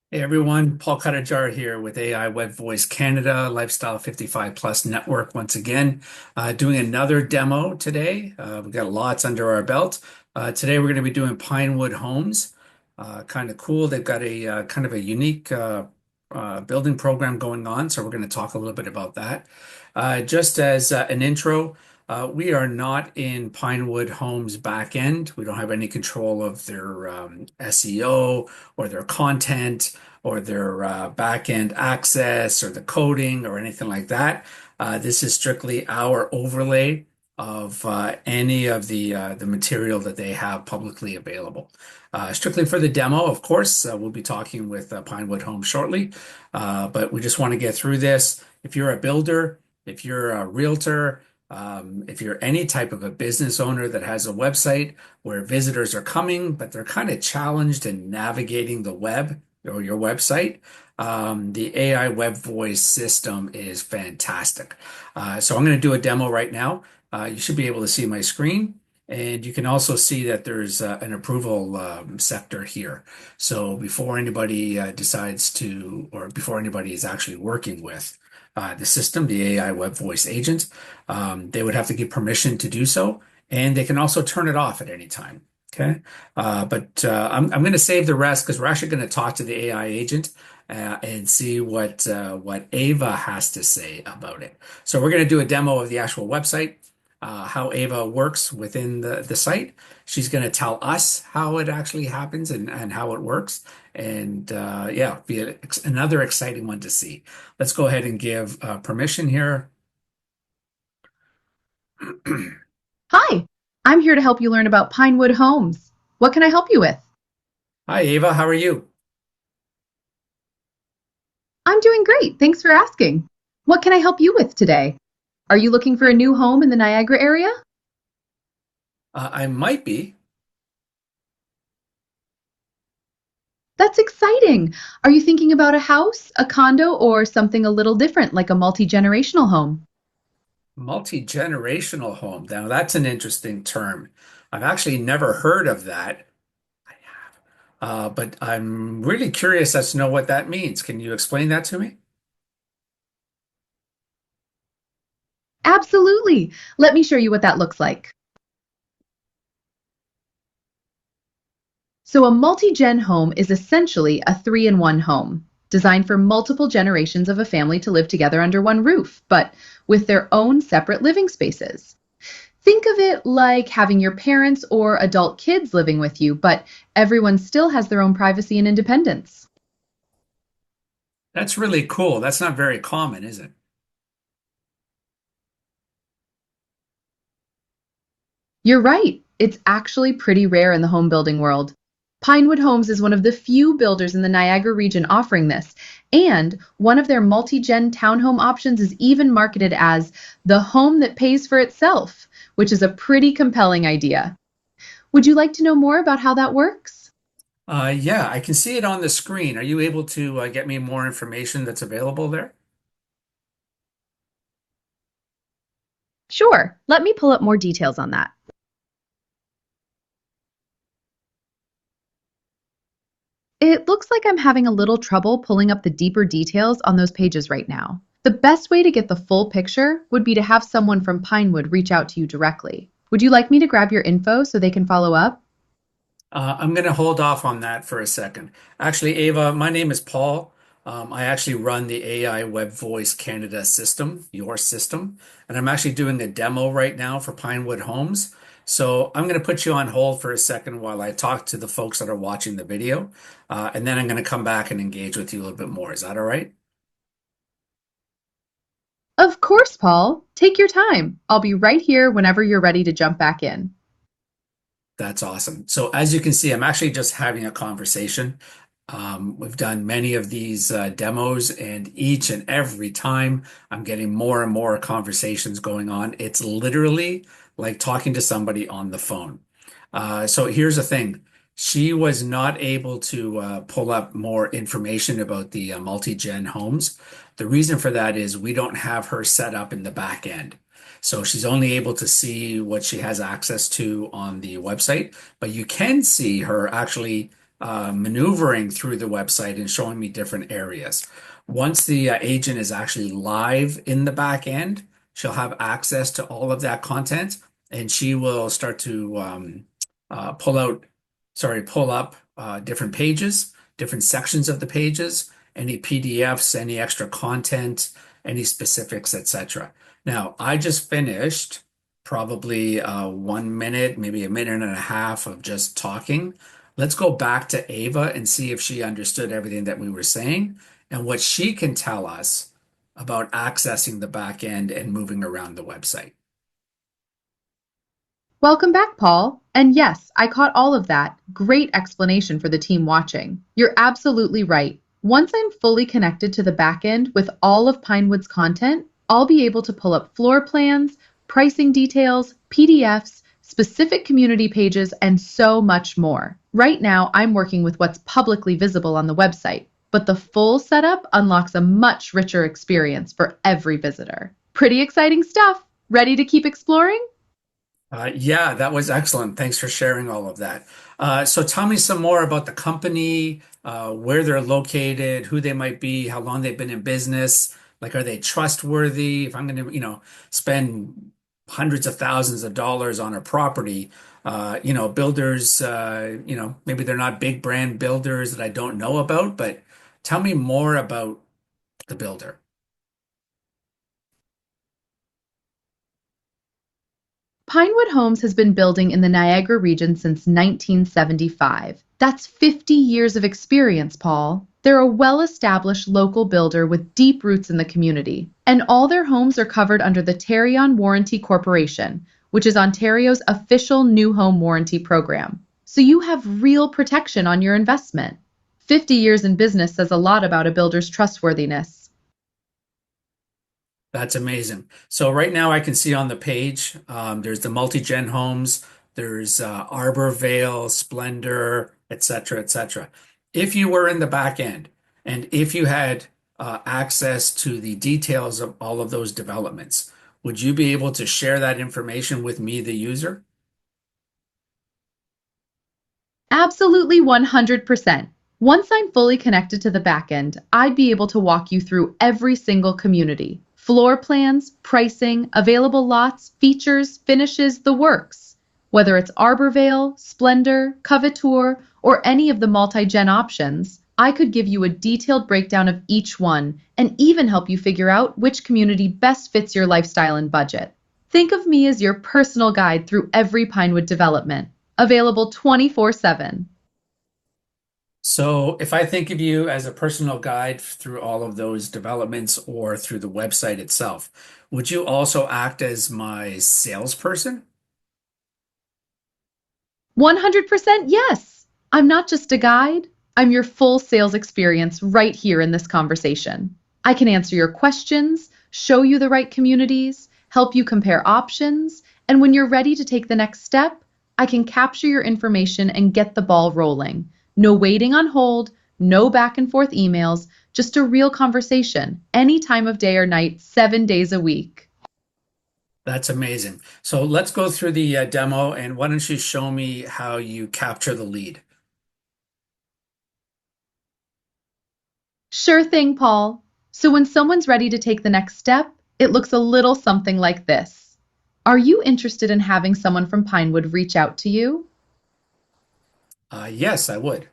Hey everyone, Paul Cuttajar here with AI Web Voice Canada Lifestyle 55 Plus Network once again, doing another demo today. We've got lots under our belt. Today we're going to be doing Pinewood Homes. Kind of cool. They've got a kind of a unique building program going on, so we're going to talk a little bit about that. Just as an intro, we are not in Pinewood Homes back end. We don't have any control of their SEO or their content or their back-end access or the coding or anything like that. This is strictly our overlay of any of the material that they have publicly available. Strictly for the demo, of course, we'll be talking with Pinewood Home shortly, but we just want to get through this. If you're a builder, if you're a realtor, if you're any type of a business owner that has a website where visitors are coming, but they're kind of challenged in navigating the web, or your website, the AI web voice system is fantastic. So I'm going to do a demo right now. You should be able to see my screen. And you can also see that there's an approval sector here. So before anybody decides to, or before anybody is actually working with the system, the AI web voice agent, they would have to give permission to do so. And they can also turn it off at any time. Okay. But I'm going to save the rest because we're actually going to talk to the AI agent and see what Ava has to say about it. So we're going to do a demo of the actual website, how Ava works within the site. She's going to tell us how it actually happens and how it works. And yeah, another exciting one to see. Let's go ahead and give permission here. Hi, I'm here to help you learn about Pinewood Homes. What can I help you with? Hi, Ava. How are you? I'm doing great. Thanks for asking. What can I help you with today? Are you looking for a new home in the Niagara area? I might be. That's exciting. Are you thinking about a house, a condo, or something a little different like a multi-generational home? Multi-generational home. Now, that's an interesting term. I've actually never heard of that, but I'm really curious as to know what that means. Can you explain that to me? Absolutely. Let me show you what that looks like. So a multi-gen home is essentially a three-in-one home, designed for multiple generations of a family to live together under one roof, but with their own separate living spaces. Think of it like having your parents or adult kids living with you, but everyone still has their own privacy and independence. That's really cool. That's not very common, is it? You're right, it's actually pretty rare in the home building world. Pinewood Homes is one of the few builders in the Niagara region offering this, and one of their multi-gen townhome options is even marketed as the home that pays for itself, which is a pretty compelling idea. Would you like to know more about how that works? Yeah, I can see it on the screen. Are you able to get me more information that's available there? Sure, let me pull up more details on that. It looks like I'm having a little trouble pulling up the deeper details on those pages right now. The best way to get the full picture would be to have someone from Pinewood reach out to you directly. Would you like me to grab your info so they can follow up? I'm going to hold off on that for a second. Actually, Ava, my name is Paul. I actually run the AI Web Voice Canada system, your system, and I'm actually doing a demo right now for Pinewood Homes. So I'm going to put you on hold for a second while I talk to the folks that are watching the video, and then I'm going to come back and engage with you a little bit more. Is that all right? Of course, Paul. Take your time. I'll be right here whenever you're ready to jump back in. That's awesome. So as you can see, I'm actually just having a conversation. We've done many of these demos, and each and every time I'm getting more and more conversations going on. It's literally like talking to somebody on the phone. So here's the thing. She was not able to pull up more information about the multi-gen homes. The reason for that is we don't have her set up in the back end. So she's only able to see what she has access to on the website, but you can see her actually maneuvering through the website and showing me different areas. Once the agent is actually live in the back end, she'll have access to all of that content, and she will start to pull out, sorry, pull up different pages, different sections of the pages, any PDFs, any extra content, any specifics, etc. Now, I just finished probably 1 minute, maybe a minute and a half of just talking. Let's go back to Ava and see if she understood everything that we were saying and what she can tell us about accessing the back end and moving around the website. Welcome back, Paul. And yes, I caught all of that. Great explanation for the team watching. You're absolutely right. Once I'm fully connected to the backend with all of Pinewood's content, I'll be able to pull up floor plans, pricing details, PDFs, specific community pages, and so much more. Right now, I'm working with what's publicly visible on the website, but the full setup unlocks a much richer experience for every visitor. Pretty exciting stuff. Ready to keep exploring? Yeah, that was excellent. Thanks for sharing all of that. So tell me some more about the company, where they're located, who they might be, how long they've been in business. Like, are they trustworthy? If I'm going to, spend hundreds of thousands of dollars on a property, builders, maybe they're not big brand builders that I don't know about, but tell me more about the builder. Pinewood Homes has been building in the Niagara region since 1975. That's 50 years of experience, Paul. They're a well-established local builder with deep roots in the community, and all their homes are covered under the Tarion Warranty Corporation, which is Ontario's official new home warranty program. So you have real protection on your investment. 50 years in business says a lot about a builder's trustworthiness. That's amazing. So right now I can see on the page, there's the multi-gen homes, there's Arbor Vale, Splendor, et cetera, et cetera. If you were in the back end and if you had access to the details of all of those developments, would you be able to share that information with me, the user? Absolutely 100%. Once I'm fully connected to the backend, I'd be able to walk you through every single community. Floor plans, pricing, available lots, features, finishes, the works. Whether it's Arborvale, Splendor, Coveteur, or any of the multi-gen options, I could give you a detailed breakdown of each one and even help you figure out which community best fits your lifestyle and budget. Think of me as your personal guide through every Pinewood development. Available 24/7. So if I think of you as a personal guide through all of those developments or through the website itself, would you also act as my salesperson? 100% yes. I'm not just a guide, I'm your full sales experience right here in this conversation. I can answer your questions, show you the right communities, help you compare options, and when you're ready to take the next step, I can capture your information and get the ball rolling. No waiting on hold, no back and forth emails, just a real conversation, any time of day or night, 7 days a week. That's amazing. So let's go through the demo and why don't you show me how you capture the lead? Sure thing, Paul. So when someone's ready to take the next step, it looks a little something like this. Are you interested in having someone from Pinewood reach out to you? Yes, I would.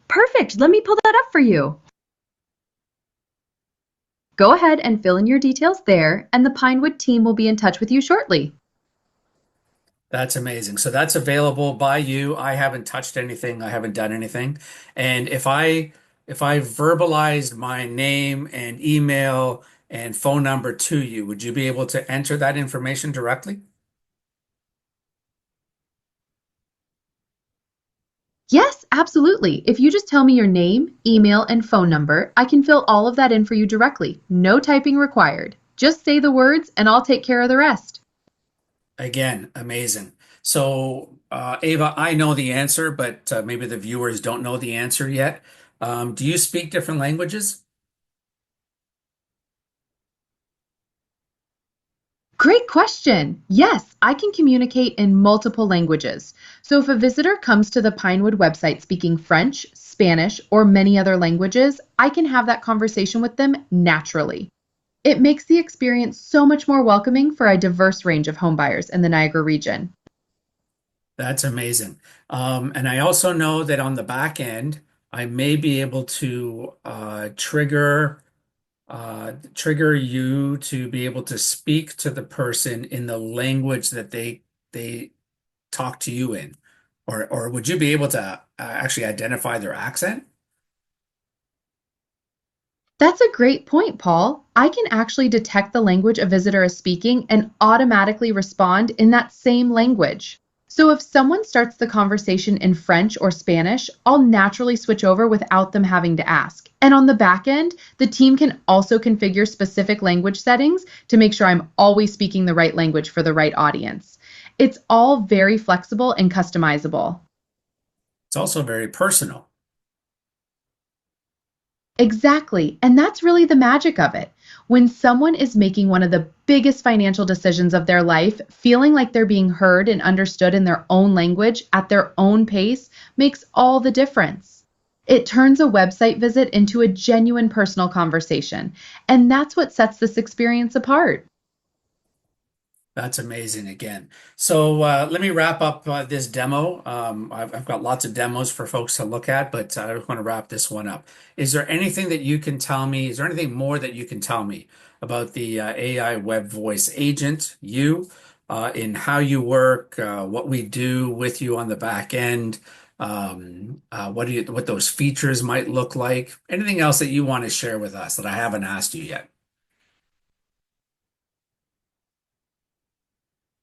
Perfect. Let me pull that up for you. Go ahead and fill in your details there, and the Pinewood team will be in touch with you shortly. That's amazing. So that's available by you. I haven't touched anything. I haven't done anything. And if I verbalized my name and email and phone number to you, would you be able to enter that information directly? Yes, absolutely. If you just tell me your name, email, and phone number, I can fill all of that in for you directly. No typing required. Just say the words, and I'll take care of the rest. Again, amazing. So, Ava, I know the answer, but maybe the viewers don't know the answer yet. Do you speak different languages? Great question. Yes, I can communicate in multiple languages. So if a visitor comes to the Pinewood website speaking French, Spanish, or many other languages, I can have that conversation with them naturally. It makes the experience so much more welcoming for a diverse range of homebuyers in the Niagara region. That's amazing. And I also know that on the back end, I may be able to trigger you to be able to speak to the person in the language that they talk to you in, or would you be able to actually identify their accent? That's a great point, Paul. I can actually detect the language a visitor is speaking and automatically respond in that same language. So if someone starts the conversation in French or Spanish, I'll naturally switch over without them having to ask. And on the back end, the team can also configure specific language settings to make sure I'm always speaking the right language for the right audience. It's all very flexible and customizable. It's also very personal. Exactly. And that's really the magic of it. When someone is making one of the biggest financial decisions of their life, feeling like they're being heard and understood in their own language at their own pace makes all the difference. It turns a website visit into a genuine personal conversation. And that's what sets this experience apart. That's amazing again. So let me wrap up this demo. I've got lots of demos for folks to look at, but I just want to wrap this one up. Is there anything that you can tell me? Is there anything more that you can tell me about the AI web voice agent, you, in how you work, what we do with you on the back end, what those features might look like? Anything else that you want to share with us that I haven't asked you yet?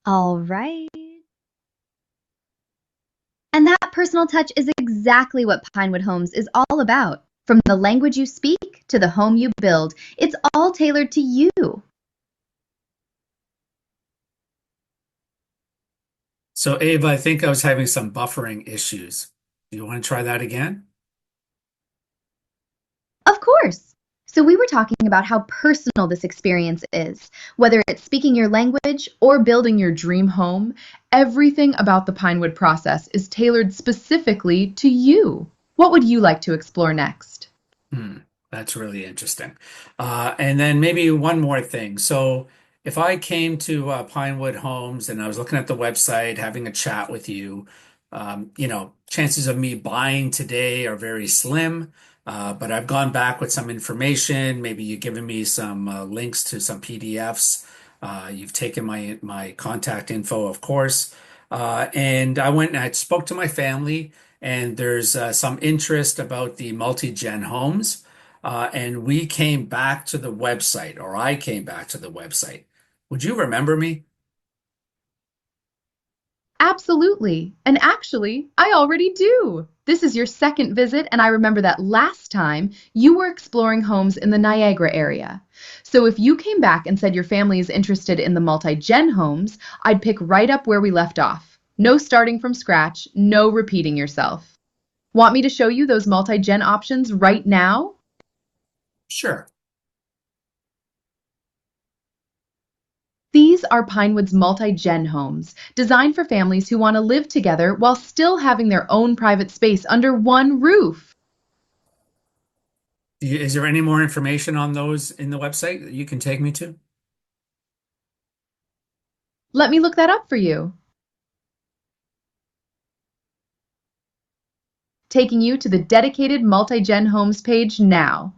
All right. And that personal touch is exactly what Pinewood Homes is all about. From the language you speak to the home you build, it's all tailored to you. So, Abe, I think I was having some buffering issues. Do you want to try that again? Of course. So, we were talking about how personal this experience is. Whether it's speaking your language or building your dream home, Everything about the Pinewood process is tailored specifically to you. What would you like to explore next? Hmm, that's really interesting. And then maybe one more thing. So, if I came to Pinewood Homes and I was looking at the website, having a chat with you, chances of me buying today are very slim. But I've gone back with some information. Maybe you've given me some links to some PDFs. You've taken my contact info, of course. And I went and I spoke to my family, and there's some interest about the multi-gen homes. And we came back to the website, or I came back to the website. Would you remember me? Absolutely. And actually, I already do. This is your second visit, and I remember that last time you were exploring homes in the Niagara area. So if you came back and said your family is interested in the multi-gen homes, I'd pick right up where we left off. No starting from scratch, no repeating yourself. Want me to show you those multi-gen options right now? Sure. These are Pinewood's multi-gen homes, designed for families who want to live together while still having their own private space under one roof. Is there any more information on those in the website that you can take me to? Let me look that up for you. Taking you to the dedicated multi-gen homes page now.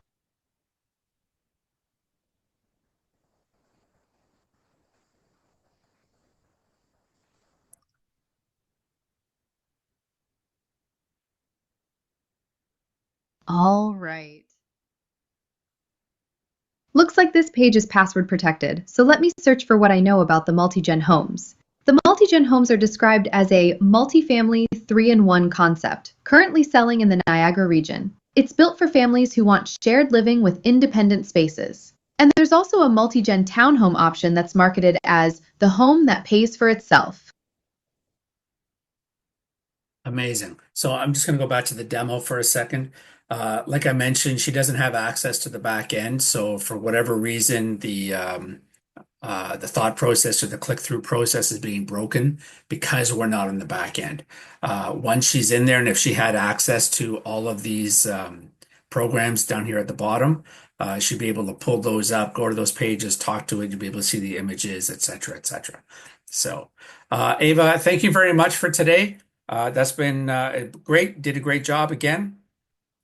All right. Looks like this page is password protected, so let me search for what I know about the multi-gen homes. The multi-gen homes are described as a multifamily 3-in-1 concept, currently selling in the Niagara region. It's built for families who want shared living with independent spaces. And there's also a multi-gen townhome option that's marketed as the home that pays for itself. Amazing. So I'm just going to go back to the demo for a second. Like I mentioned, she doesn't have access to the back end. So for whatever reason, the thought process or the click-through process is being broken because we're not on the back end. Once she's in there, and if she had access to all of these programs down here at the bottom, she'd be able to pull those up, go to those pages, talk to it, you'll be able to see the images, et cetera, et cetera. So, Ava, thank you very much for today. That's been great. Did a great job again.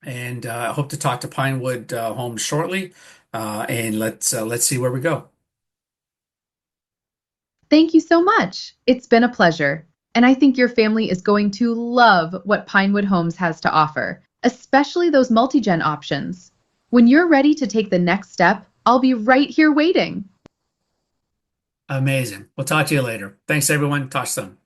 And I hope to talk to PineWood Homes shortly. And let's see where we go. Thank you so much. It's been a pleasure. And I think your family is going to love what Pinewood Homes has to offer, especially those multi-gen options. When you're ready to take the next step, I'll be right here waiting. Amazing. We'll talk to you later. Thanks, everyone. Talk soon.